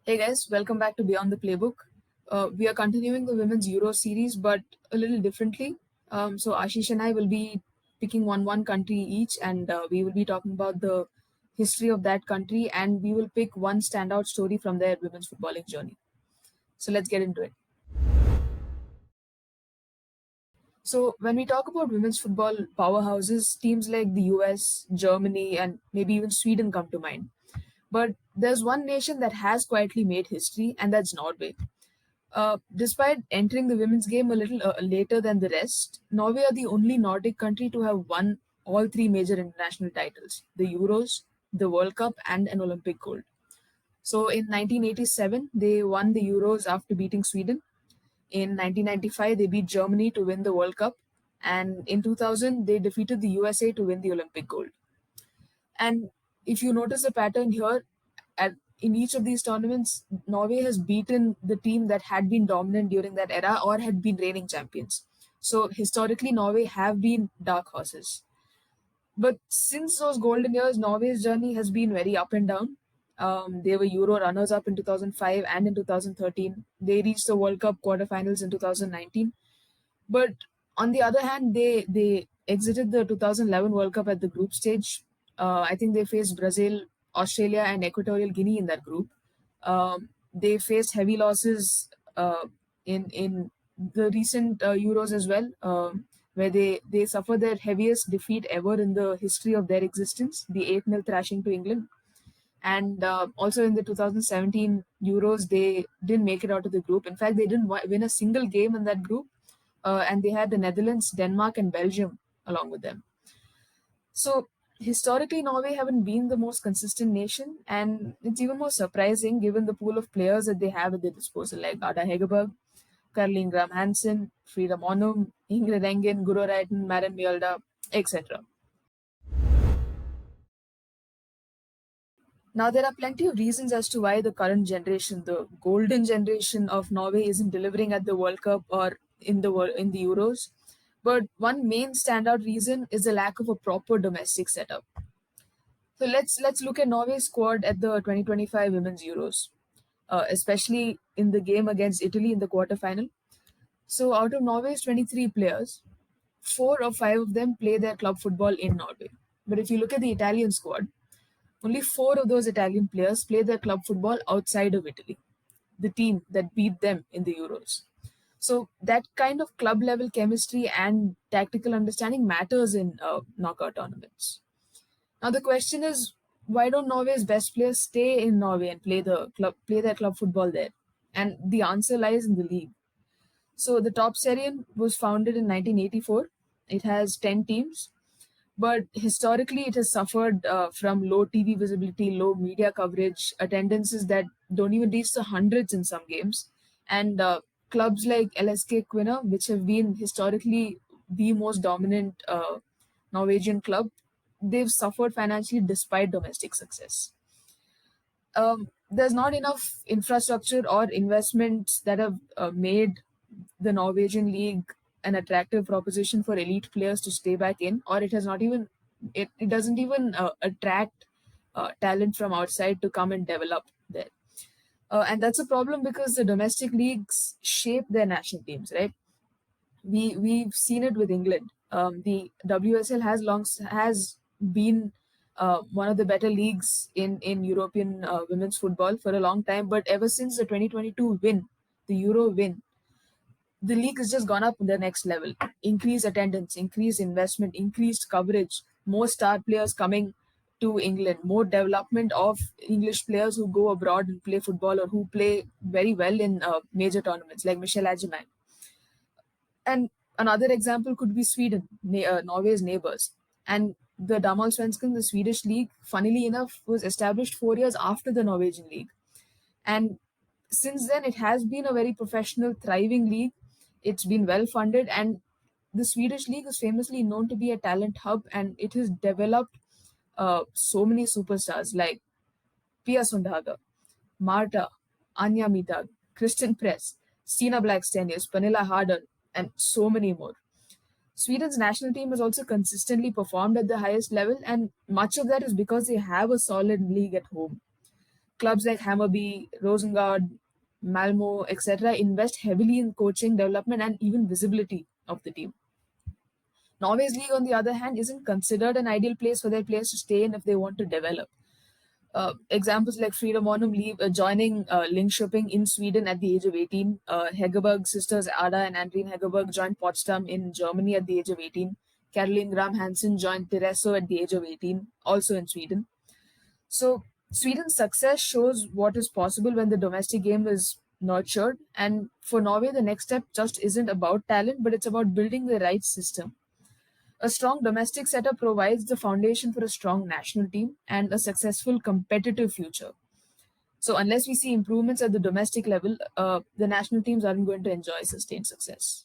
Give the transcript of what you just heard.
Hey guys, welcome back to Beyond the Playbook. We are continuing the Women's Euro series, but a little differently. So Ashish and I will be picking one country each, and we will be talking about the history of that country, and we will pick one standout story from their women's footballing journey. So let's get into it. So when we talk about women's football powerhouses, teams like the US, Germany, and maybe even Sweden come to mind. But there's one nation that has quietly made history, and that's Norway. Despite entering the women's game a little later than the rest, Norway are the only Nordic country to have won all three major international titles: the Euros, the World Cup, and an Olympic gold. So in 1987, they won the Euros after beating Sweden. In 1995, they beat Germany to win the World Cup. And in 2000, they defeated the USA to win the Olympic gold. And if you notice a pattern here, in each of these tournaments, Norway has beaten the team that had been dominant during that era or had been reigning champions. So historically, Norway have been dark horses. But since those golden years, Norway's journey has been very up and down. They were Euro runners up in 2005 and in 2013. They reached the World Cup quarterfinals in 2019. But on the other hand, they exited the 2011 World Cup at the group stage. I think they faced Brazil, Australia, and Equatorial Guinea in that group. They faced heavy losses in the recent Euros as well, where they suffered their heaviest defeat ever in the history of their existence, the 8-0 thrashing to England. And also in the 2017 Euros, they didn't make it out of the group. In fact, they didn't win a single game in that group, and they had the Netherlands, Denmark, and Belgium along with them. So historically, Norway haven't been the most consistent nation, and it's even more surprising given the pool of players that they have at their disposal, like Ada Hegerberg, Caroline Graham Hansen, Frida Monum, Ingrid Engen, Guro Reiten, Maren Mjølda, etc. Now, there are plenty of reasons as to why the current generation, the golden generation of Norway, isn't delivering at the World Cup or in the Euros. But one main standout reason is the lack of a proper domestic setup. So let's look at Norway's squad at the 2025 Women's Euros, especially in the game against Italy in the quarterfinal. So out of Norway's 23 players, 4 or 5 of them play their club football in Norway. But if you look at the Italian squad, only 4 of those Italian players play their club football outside of Italy, the team that beat them in the Euros. So that kind of club level chemistry and tactical understanding matters in knockout tournaments. Now the question is, why don't Norway's best players stay in Norway and play their club football there? And the answer lies in the league. So the Toppserien was founded in 1984. It has 10 teams, but historically it has suffered from low TV visibility, low media coverage, attendances that don't even reach the hundreds in some games, and clubs like LSK Kvinner, which have been historically the most dominant Norwegian club, they've suffered financially despite domestic success. There's not enough infrastructure or investments that have made the Norwegian league an attractive proposition for elite players to stay back in, or it has not even it doesn't even attract talent from outside to come and develop there. And that's a problem because the domestic leagues shape their national teams, right? We've seen it with England. The WSL has been one of the better leagues in European women's football for a long time, but ever since the 2022 win, the Euro win, the league has just gone up to the next level. Increased attendance, increased investment, increased coverage, more star players coming to England, more development of English players who go abroad and play football or who play very well in major tournaments like Michelle Adjemang. And another example could be Sweden, Norway's neighbors. And the Damallsvenskan, the Swedish league, funnily enough, was established 4 years after the Norwegian league. And since then, it has been a very professional, thriving league. It's been well funded, and the Swedish league is famously known to be a talent hub, and it has developed so many superstars like Pia Sundhage, Marta, Anya Mitag, Kristen Press, Stina Blackstenius, Pernilla Harder, and so many more. Sweden's national team has also consistently performed at the highest level, and much of that is because they have a solid league at home. clubs like Hammarby, Rosengard, Malmo, etc., invest heavily in coaching, development, and even visibility of the team. Norway's league, on the other hand, isn't considered an ideal place for their players to stay in if they want to develop. Examples like Frida Monum joining Linköping in Sweden at the age of 18. Hegerberg sisters Ada and Andrine Hegerberg joined Potsdam in Germany at the age of 18. Caroline Graham Hansen joined Tereso at the age of 18, also in Sweden. So Sweden's success shows what is possible when the domestic game is nurtured. And for Norway, the next step just isn't about talent, but it's about building the right system. A strong domestic setup provides the foundation for a strong national team and a successful competitive future. So, unless we see improvements at the domestic level, the national teams aren't going to enjoy sustained success.